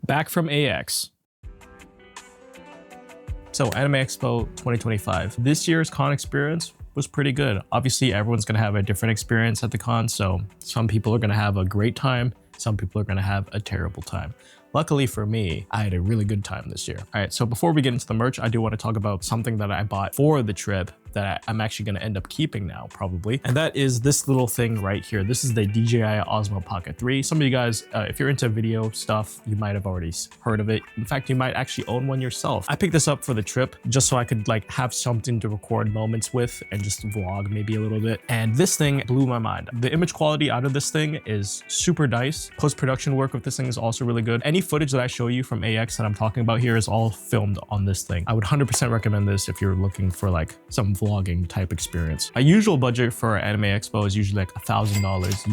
Back from AX. So Anime Expo 2025. This year's con experience was pretty good. Obviously, everyone's gonna have a different experience at the con, so some people are gonna have a great time, some people are gonna have a terrible time. Luckily for me, I had a really good time this year. All right, so before we get into the merch, I do want to talk about something that I bought for the trip that I'm actually going to end up keeping now, probably. And that is this little thing right here. This is the DJI Osmo Pocket 3. Some of you guys, if you're into video stuff, you might have already heard of it. In fact, you might actually own one yourself. I picked this up for the trip just so I could like have something to record moments with and just vlog maybe a little bit. And this thing blew my mind. The image quality out of this thing is super nice. Post-production work with this thing is also really good. Any footage that I show you from AX that I'm talking about here is all filmed on this thing. I would 100% recommend this if you're looking for like some vlogging type experience. A usual budget for Anime Expo is usually like $1,000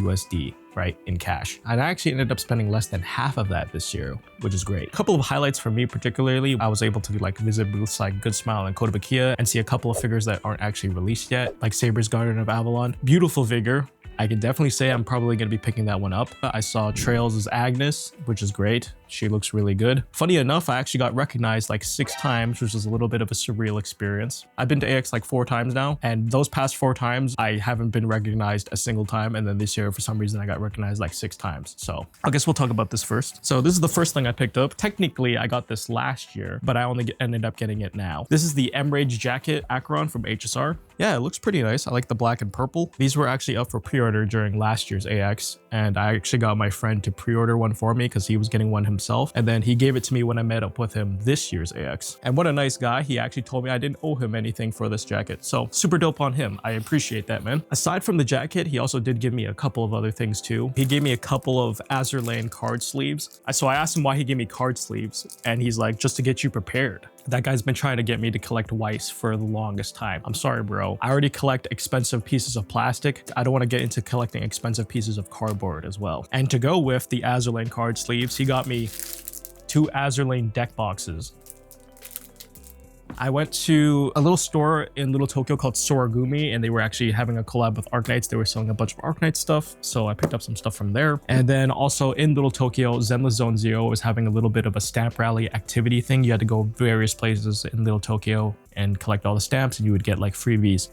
USD, right, in cash. And I actually ended up spending less than half of that this year, which is great. A couple of highlights for me particularly, I was able to like visit booths like Good Smile and Kotobukiya and see a couple of figures that aren't actually released yet, like Saber's Garden of Avalon. Beautiful figure. I can definitely say I'm probably going to be picking that one up. I saw Trails' Agnes, which is great. She looks really good. Funny enough, I actually got recognized like 6 times, which was a little bit of a surreal experience. I've been to AX like 4 times now, and those past 4 times, I haven't been recognized a single time. And then this year, for some reason, I got recognized like 6 times. So I guess we'll talk about this first. So this is the first thing I picked up. Technically, I got this last year, but I only ended up getting it now. This is the M-Rage jacket Acheron from HSR. Yeah, it looks pretty nice. I like the black and purple. These were actually up for pre-order during last year's AX, and I actually got my friend to pre-order one for me because he was getting one himself, and then he gave it to me when I met up with him this year's AX. And what a nice guy. He actually told me I didn't owe him anything for this jacket, so super dope on him. I appreciate that, man. Aside from the jacket, he also did give me a couple of other things too. He gave me a couple of Azur Lane card sleeves. So I asked him why he gave me card sleeves, and he's like, just to get you prepared. That guy's been trying to get me to collect Weiss for the longest time. I'm sorry, bro. I already collect expensive pieces of plastic. I don't want to get into collecting expensive pieces of cardboard as well. And to go with the Azur Lane card sleeves, he got me 2 Azur Lane deck boxes. I went to a little store in Little Tokyo called Sorumi, and they were actually having a collab with Arknights. They were selling a bunch of Arknights stuff, so I picked up some stuff from there. And then also in Little Tokyo, Zenless Zone Zero was having a little bit of a stamp rally activity thing. You had to go various places in Little Tokyo and collect all the stamps, and you would get like freebies.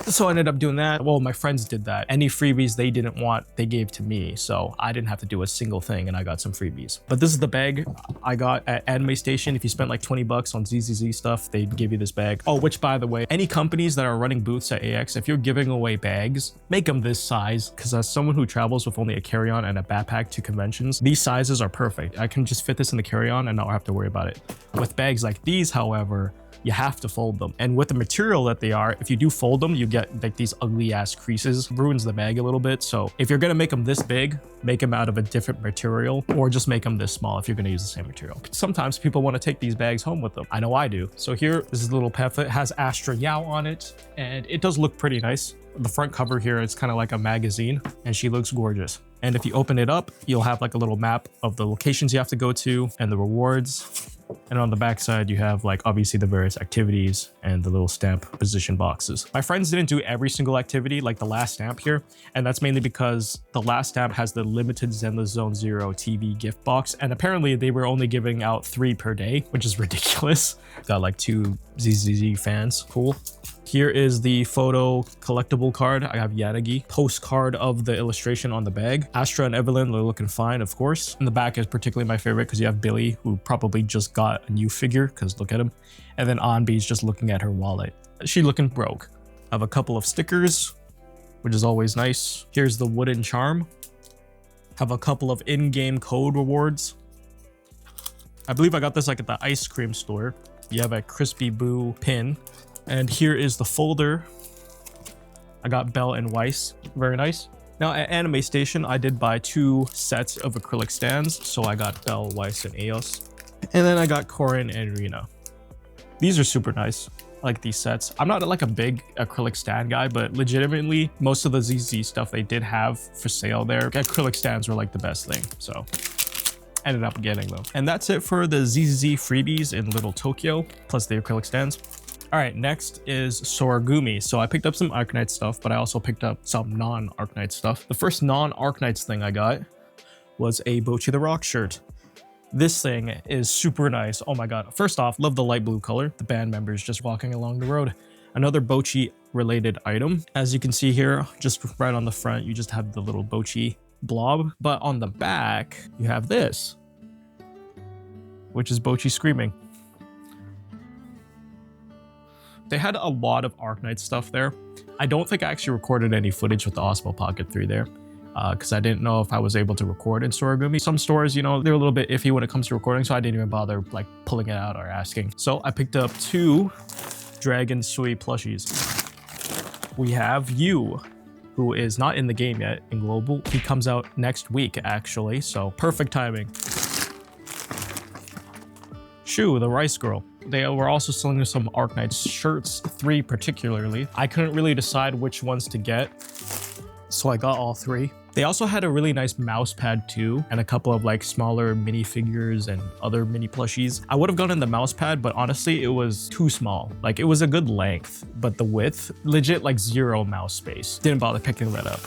So I ended up doing that. Well, my friends did that. Any freebies they didn't want, they gave to me. So I didn't have to do a single thing, and I got some freebies. But this is the bag I got at Anime Station. If you spent like 20 bucks on ZZZ stuff, they give you this bag. Oh, which by the way, any companies that are running booths at AX, if you're giving away bags, make them this size, because as someone who travels with only a carry-on and a backpack to conventions, these sizes are perfect. I can just fit this in the carry-on and not have to worry about it. With bags like these, however, you have to fold them. And with the material that they are, if you do fold them, you get like these ugly ass creases, ruins the bag a little bit. So if you're gonna make them this big, make them out of a different material, or just make them this small if you're gonna use the same material. Sometimes people wanna take these bags home with them. I know I do. So here, this is a little pamphlet, has Astra Yao on it, and it does look pretty nice. The front cover here, it's kind of like a magazine, and she looks gorgeous. And if you open it up, you'll have like a little map of the locations you have to go to and the rewards. And on the back side, you have like obviously the various activities and the little stamp position boxes. My friends didn't do every single activity like the last stamp here. And that's mainly because the last stamp has the limited Zenless Zone Zero TV gift box. And apparently they were only giving out 3 per day, which is ridiculous. Got like 2 ZZZ fans. Cool. Here is the photo collectible card. I have Yanagi. Postcard of the illustration on the bag. Astra and Evelyn, they're looking fine, of course. And the back is particularly my favorite because you have Billy, who probably just got a new figure because look at him. And then Anbi's just looking at her wallet. She looking broke. I have a couple of stickers, which is always nice. Here's the wooden charm. Have a couple of in-game code rewards. I believe I got this like at the ice cream store. You have a Crispy Boo pin. And here is the folder. I got Belle and Weiss. Very nice. Now at Anime Station, I did buy 2 sets of acrylic stands. So I got Belle, Weiss, and Eos. And then I got Corin and Rina. These are super nice. I like these sets. I'm not like a big acrylic stand guy, but legitimately, most of the ZZ stuff they did have for sale there, acrylic stands were like the best thing. So ended up getting them. And that's it for the ZZZ freebies in Little Tokyo, plus the acrylic stands. All right, next is Sorumi. So I picked up some Arknight stuff, but I also picked up some non-Arknight stuff. The first non-Arknights thing I got was a Bocchi the Rock shirt. This thing is super nice. Oh my God. First off, love the light blue color. The band members just walking along the road. Another Bochi related item. As you can see here, just right on the front, you just have the little Bochi blob. But on the back, you have this, which is Bochi screaming. They had a lot of Arknight stuff there. I don't think I actually recorded any footage with the Osmo Pocket 3 there, because I didn't know if I was able to record in Sorumi. Some stores, you know, they're a little bit iffy when it comes to recording, so I didn't even bother like pulling it out or asking. So I picked up 2 Dragon Sui plushies. We have Yu, who is not in the game yet in Global. He comes out next week, actually, so perfect timing. Shu, the Rice Girl. They were also selling some Arknight shirts, 3 particularly. I couldn't really decide which ones to get, so I got all 3. They also had a really nice mouse pad too, and a couple of like smaller minifigures and other mini plushies. I would have gotten the mouse pad, but honestly, it was too small. Like, it was a good length, but the width, legit like 0 mouse space. Didn't bother picking that up.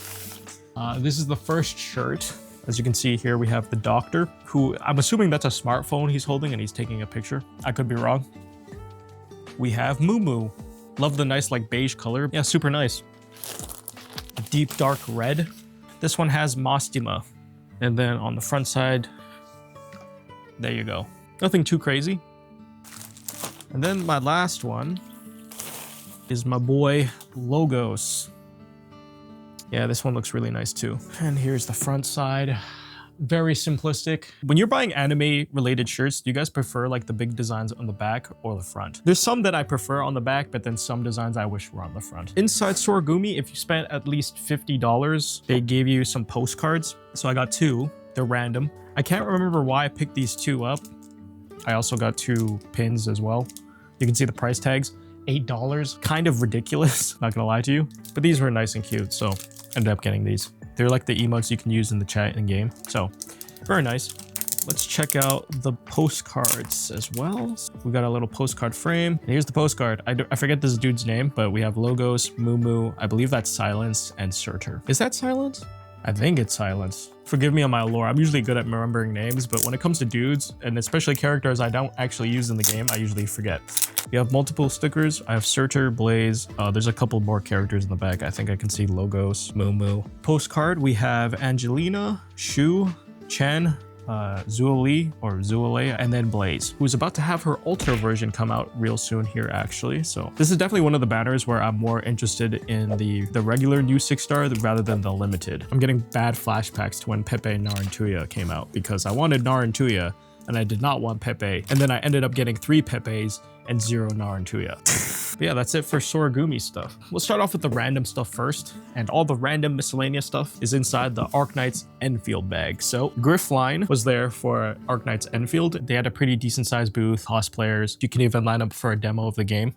This is the first shirt. As you can see here, we have the doctor, who I'm assuming that's a smartphone he's holding and he's taking a picture. I could be wrong. We have Moo Moo. Love the nice like beige color. Yeah, super nice. Deep dark red. This one has Mostima. And then on the front side, there you go. Nothing too crazy. And then my last one is my boy Logos. Yeah, this one looks really nice too. And here's the front side. Very simplistic. When you're buying anime related shirts, do you guys prefer like the big designs on the back or the front? There's some that I prefer on the back, but then some designs I wish were on the front. Inside Sorumi, if you spent at least $50, they gave you some postcards. So I got 2. They're random. I can't remember why I picked these 2 up. I also got 2 pins as well. You can see the price tags. $8. Kind of ridiculous, not gonna lie to you. But these were nice and cute, so ended up getting these. They're like the emotes you can use in the chat in game. So very nice. Let's check out the postcards as well. We got a little postcard frame. And here's the postcard. I forget this dude's name, but we have Logos, Moo Moo. I believe that's Silence, and Surtur. Is that Silence? I think it's Silence. Forgive me on my lore. I'm usually good at remembering names, but when it comes to dudes, and especially characters I don't actually use in the game, I usually forget. We have multiple stickers. I have Surtur, Blaze. There's a couple more characters in the back. I think I can see Logos, Moo Moo. Postcard, we have Angelina, Shu, Chen, Zuali or Zuale, and then Blaze, who's about to have her Ultra version come out real soon here actually. So this is definitely one of the banners where I'm more interested in the regular new 6-star rather than the limited. I'm getting bad flashbacks to when Pepe and Narantuya came out because I wanted Narantuya and I did not want Pepe, and then I ended up getting 3 Pepes and 0 Narantuya. But yeah, that's it for Soragumi stuff. We'll start off with the random stuff first, and all the random miscellaneous stuff is inside the Arknight's Enfield bag. So Griffline was there for Arknight's Enfield. They had a pretty decent sized booth, cosplayers. You can even line up for a demo of the game.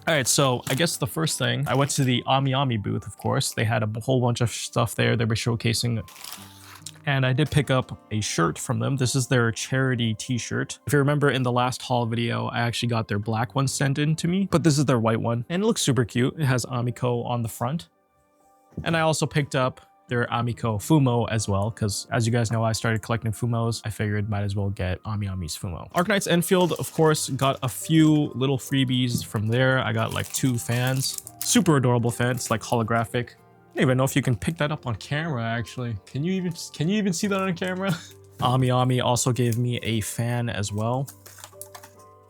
All right, so I guess the first thing, I went to the Amiami booth, of course. They had a whole bunch of stuff there. They were showcasing, and I did pick up a shirt from them. This is their charity t-shirt. If you remember in the last haul video, I actually got their black one sent in to me, but this is their white one, and it looks super cute. It has Amiko on the front. And I also picked up their Amiko Fumo as well, because as you guys know, I started collecting Fumos. I figured might as well get Amiami's Fumo. Arknight's Enfield, of course, got a few little freebies from there. I got like 2 fans, super adorable fans, like holographic. I don't even know if you can pick that up on camera, actually. Can you even see that on camera? Amiami also gave me a fan as well.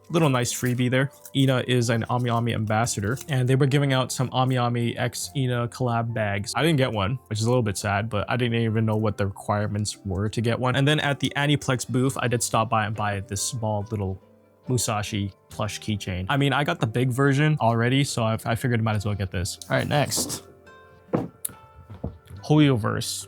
Little nice freebie there. Ina is an Amiami ambassador, and they were giving out some Amiami X Ina collab bags. I didn't get one, which is a little bit sad, but I didn't even know what the requirements were to get one. And then at the Aniplex booth, I did stop by and buy this small little Musashi plush keychain. I mean, I got the big version already, so I figured I might as well get this. All right, next. HoYoverse.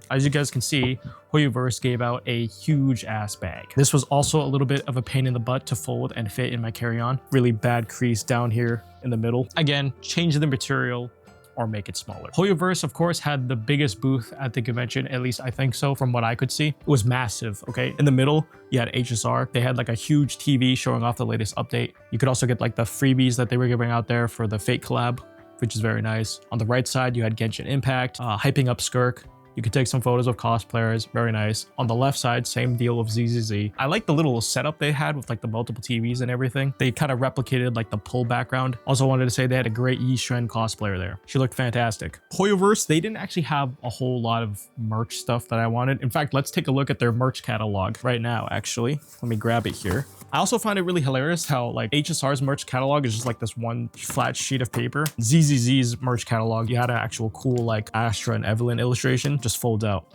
As you guys can see, HoYoverse gave out a huge ass bag. This was also a little bit of a pain in the butt to fold and fit in my carry-on. Really bad crease down here in the middle. Again, change the material or make it smaller. HoYoverse, of course, had the biggest booth at the convention, at least I think so from what I could see. It was massive, okay? In the middle, you had HSR. They had like a huge TV showing off the latest update. You could also get like the freebies that they were giving out there for the Fate collab, which is very nice. On the right side, you had Genshin Impact, hyping up Skirk, You can take some photos of cosplayers, very nice. On the left side, same deal with ZZZ. I like the little setup they had with like the multiple TVs and everything. They kind of replicated like the pull background. Also wanted to say they had a great Yi-Shen cosplayer there. She looked fantastic. HoYoverse, they didn't actually have a whole lot of merch stuff that I wanted. In fact, let's take a look at their merch catalog right now, actually. Let me grab it here. I also find it really hilarious how like HSR's merch catalog is just like this one flat sheet of paper. ZZZ's merch catalog, you had an actual cool like Astra and Evelyn illustration, just folds out.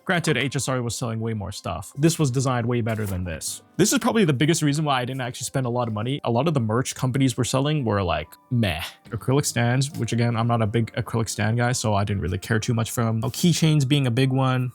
Granted, HSR was selling way more stuff. This was designed way better than this. This is probably the biggest reason why I didn't actually spend a lot of money. A lot of the merch companies were selling were like meh. Acrylic stands, which again, I'm not a big acrylic stand guy, so I didn't really care too much for them. Oh, keychains being a big one.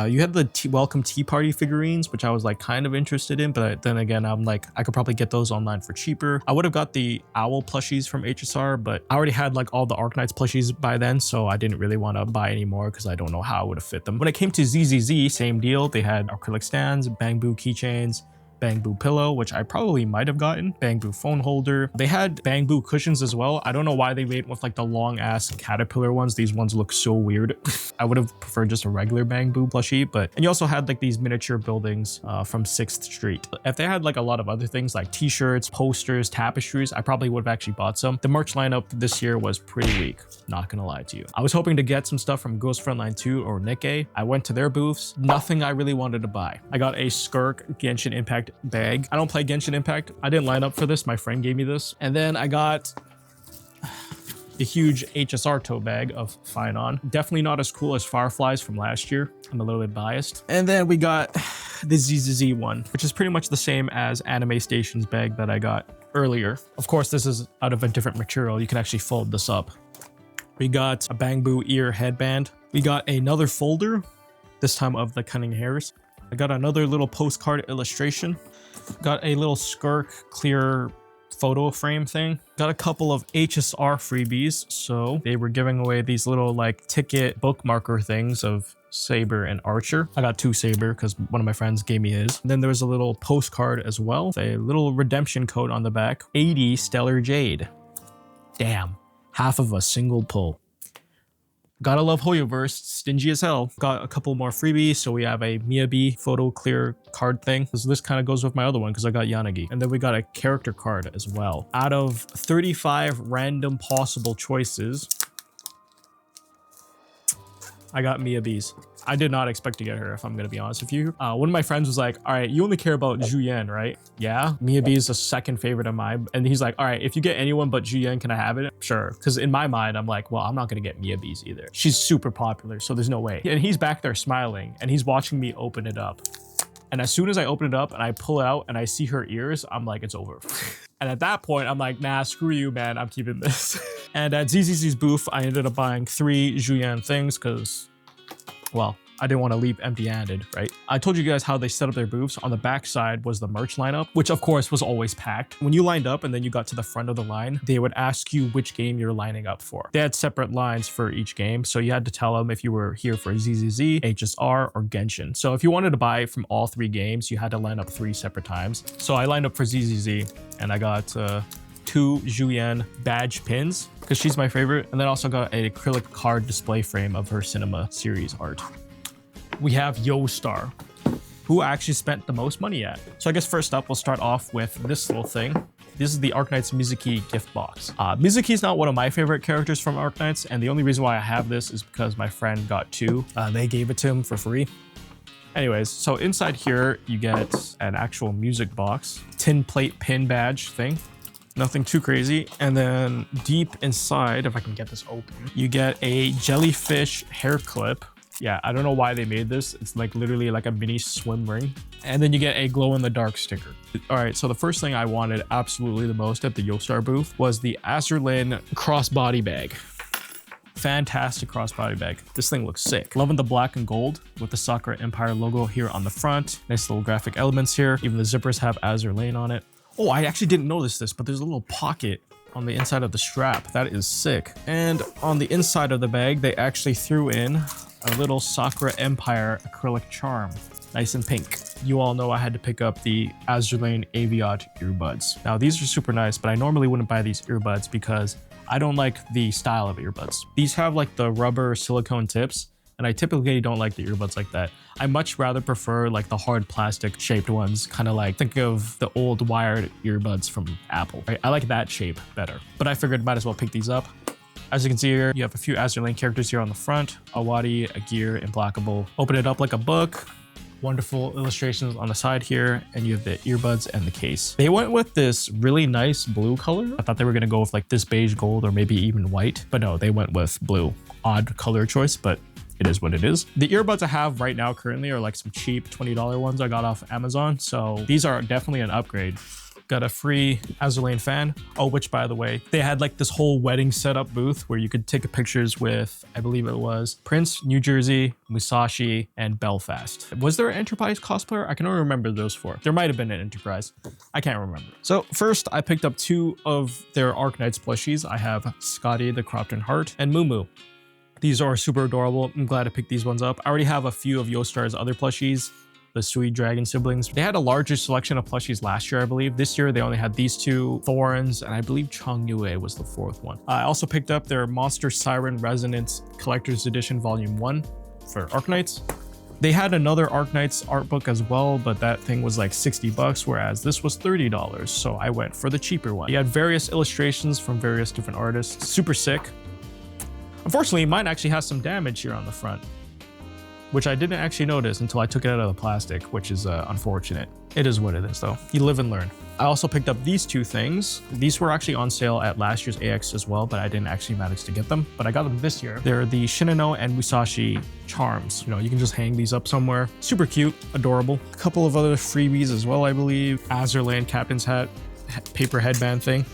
You had the Welcome Tea Party figurines, which I was like kind of interested in, but then again, I'm like, I could probably get those online for cheaper. I would have got the owl plushies from HSR, but I already had like all the Arknights plushies by then, so I didn't really want to buy any more because I don't know how I would have fit them. When it came to ZZZ, same deal. They had acrylic stands, Bamboo keychains, Bamboo pillow, which I probably might have gotten, Bamboo phone holder. They had Bamboo cushions as well. I don't know why they made with like the long ass caterpillar ones. These ones look so weird. I would have preferred just a regular Bamboo plushie, and you also had like these miniature buildings from 6th Street. If they had like a lot of other things like t-shirts, posters, tapestries, I probably would have actually bought some. The merch lineup this year was pretty weak, not gonna lie to you. I was hoping to get some stuff from Ghost Frontline 2 or Nikkei. I went to their booths, nothing I really wanted to buy. I got a Skirk Genshin Impact bag. I don't play Genshin Impact. I didn't line up for this. My friend gave me this. And then I got the huge HSR tote bag of Fine On. Definitely not as cool as Fireflies from last year. I'm a little bit biased. And then we got the ZZZ one, which is pretty much the same as Anime Station's bag that I got earlier. Of course, this is out of a different material. You can actually fold this up. We got a Bamboo ear headband. We got another folder, this time of the Cunning Hairs. I got another little postcard illustration. Got a little Skirk clear photo frame thing. Got a couple of HSR freebies. So they were giving away these little like ticket bookmarker things of Saber and Archer. I got 2 Saber because one of my friends gave me his. And then there was a little postcard as well. A little redemption code on the back. 80 Stellar Jade. Damn. Half of a single pull. Gotta love HoYoverse, stingy as hell. Got a couple more freebies. So we have a Miyabi photo clear card thing. So this kind of goes with my other one because I got Yanagi. And then we got a character card as well. Out of 35 random possible choices, I got Miyabi's. I did not expect to get her, if I'm gonna be honest with you. One of my friends was like, all right, you only care about Juyen, right? Yeah, Miyabi is a second favorite of mine. And he's like, all right, if you get anyone but Juyen, can I have it? Sure. Because in my mind, I'm like, well, I'm not gonna get Miyabi's either. She's super popular, so there's no way. And he's back there smiling and he's watching me open it up. And as soon as I open it up and I pull it out and I see her ears, I'm like, it's over. And at that point, I'm like, nah, screw you, man. I'm keeping this. And at ZZZ's booth, I ended up buying 3 Juyen things because, well, I didn't want to leave empty-handed, right? I told you guys how they set up their booths. On the back side was the merch lineup, which of course was always packed. When you lined up and then you got to the front of the line, they would ask you which game you're lining up for. They had separate lines for each game, so you had to tell them if you were here for ZZZ, HSR, or Genshin. So if you wanted to buy from all 3 games, you had to line up 3 separate times. So I lined up for ZZZ, and I got 2 Juyen badge pins, because she's my favorite, and then also got an acrylic card display frame of her cinema series art. We have Yostar, who actually spent the most money at. So I guess first up, we'll start off with this little thing. This is the Arknights Mizuki gift box. Mizuki is not one of my favorite characters from Arknights, and the only reason why I have this is because my friend got 2. They gave it to him for free. Anyways, so inside here, you get an actual music box, tin plate pin badge thing. Nothing too crazy. And then deep inside, if I can get this open, you get a jellyfish hair clip. Yeah, I don't know why they made this. It's like literally like a mini swim ring. And then you get a glow in the dark sticker. All right, so the first thing I wanted absolutely the most at the Yostar booth was the Azurlin crossbody bag. Fantastic crossbody bag. This thing looks sick. Loving the black and gold with the Sakura Empire logo here on the front. Nice little graphic elements here. Even the zippers have Azurlane on it. Oh, I actually didn't notice this, but there's a little pocket on the inside of the strap. That is sick. And on the inside of the bag, they actually threw in a little Sakura Empire acrylic charm. Nice and pink. You all know I had to pick up the Azurlane Aviat earbuds. Now, these are super nice, but I normally wouldn't buy these earbuds because I don't like the style of earbuds. These have like the rubber silicone tips, and I typically don't like the earbuds like that. I much rather prefer like the hard plastic shaped ones, kind of like think of the old wired earbuds from Apple, right? I like that shape better, but I figured might as well pick these up. As you can see here, you have a few Azure Lane characters here on the front, a Wadi, a Gear, Implacable. Open it up like a book. Wonderful illustrations on the side here, and you have the earbuds and the case. They went with this really nice blue color. I thought they were gonna go with like this beige gold or maybe even white, but no, they went with blue. Odd color choice, but it is what it is. The earbuds I have right now currently are like some cheap $20 ones I got off Amazon, so these are definitely an upgrade. Got a free Azure Lane fan. Oh, which by the way, they had like this whole wedding setup booth where you could take pictures with, I believe it was Prince, New Jersey, Musashi, and Belfast. Was there an Enterprise cosplayer? I can only remember those four. There might have been an Enterprise. I can't remember. So first I picked up 2 of their Arknights plushies. I have Scotty the Crofton Heart and Moo. These are super adorable. I'm glad I picked these ones up. I already have a few of Yostar's other plushies, the Sweet Dragon siblings. They had a larger selection of plushies last year, I believe. This year, they only had these 2 Thorns, and I believe Chong Yue was the 4th one. I also picked up their Monster Siren Resonance Collector's Edition Volume 1 for Arknights. They had another Arknights art book as well, but that thing was like $60, whereas this was $30, so I went for the cheaper one. You had various illustrations from various different artists. Super sick. Unfortunately, mine actually has some damage here on the front, which I didn't actually notice until I took it out of the plastic, which is unfortunate. It is what it is though. You live and learn. I also picked up these 2 things. These were actually on sale at last year's AX as well, but I didn't actually manage to get them, but I got them this year. They're the Shinano and Musashi charms. You know, you can just hang these up somewhere. Super cute, adorable. A couple of other freebies as well, I believe. Azure Lane Captain's Hat, paper headband thing,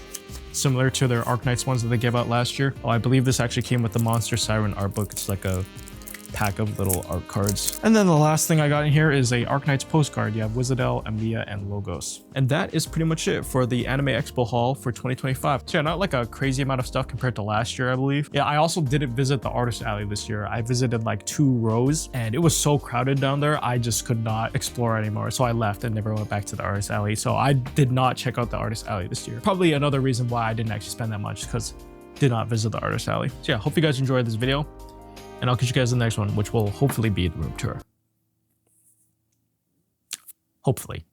similar to their Arknights ones that they gave out last year. Oh, I believe this actually came with the Monster Siren art book. It's like a pack of little art cards. And then the last thing I got in here is a Arknights postcard. You have Wizardel, Amiya, and Logos. And that is pretty much it for the Anime Expo haul for 2025. So yeah, not like a crazy amount of stuff compared to last year, I believe. Yeah, I also didn't visit the Artist Alley this year. I visited like 2 rows and it was so crowded down there, I just could not explore anymore. So I left and never went back to the Artist Alley. So I did not check out the Artist Alley this year. Probably another reason why I didn't actually spend that much, because I did not visit the Artist Alley. So yeah, hope you guys enjoyed this video. And I'll catch you guys in the next one, which will hopefully be the room tour. Hopefully.